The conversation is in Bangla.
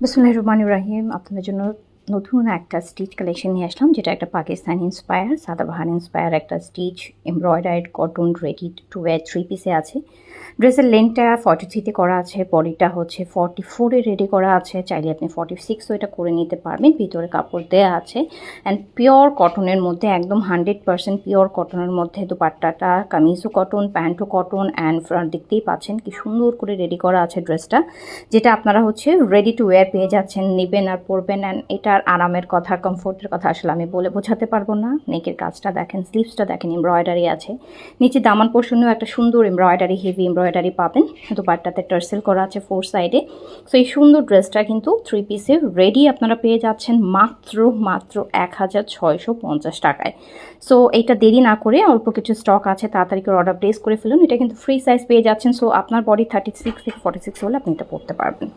বিসমিল্লাহির রহমানির রহিম। আপনাদের জন্য নতুন একটা স্টিচ কালেকশন নিয়ে আসলাম, যেটা একটা পাকিস্তানি ইন্সপায়ার, সাদাবাহার ইন্সপায়ার একটা stitch embroidered cotton ready to wire 3 পিসে আছে। ড্রেসের লেন্থটা 43-তে করা আছে, বডিটা হচ্ছে 44-এ রেডি করা আছে। চাইলে আপনি 46ও এটা করে নিতে পারবেন। ভিতরে কাপড় দেওয়া আছে অ্যান্ড পিওর কটনের মধ্যে, একদম 100% পিওর কটনের মধ্যে। দুপাট্টাটা কামিজও কটন, প্যান্টও কটন অ্যান্ড ফ্রন্ট দেখতেই পাচ্ছেন কি সুন্দর করে রেডি করা আছে ড্রেসটা, যেটা আপনারা হচ্ছে রেডি টু ওয়্যার পেয়ে যাচ্ছেন। নেবেন আর পরবেন। অ্যান্ড এটার আরামের কথা, কমফোর্টের কথা আসলে আমি বলে বোঝাতে পারবো না। নেকের কাজটা দেখেন, স্লিভসটা দেখেন, এমব্রয়ডারি আছে। নিচে দামান পোর্শনেও একটা সুন্দর এমব্রয়ডারি, হেভি এমব্রয়ডারি পাবেন। দুপাট্টাতে টার্সেল করা আছে 4 সাইডে। সো এই সুন্দর ড্রেসটা কিন্তু 3 পিসে রেডি আপনারা পেয়ে যাচ্ছেন মাত্র 1650 টাকায়। সো এইটা দেরি না করে, অল্প কিছু স্টক আছে, তাড়াতাড়ি করে অর্ডার প্লেস করে ফেলুন। এটা কিন্তু ফ্রি সাইজ পেয়ে যাচ্ছেন। সো আপনার বডি 36 থেকে 46 হলে আপনি এটা পরতে পারবেন।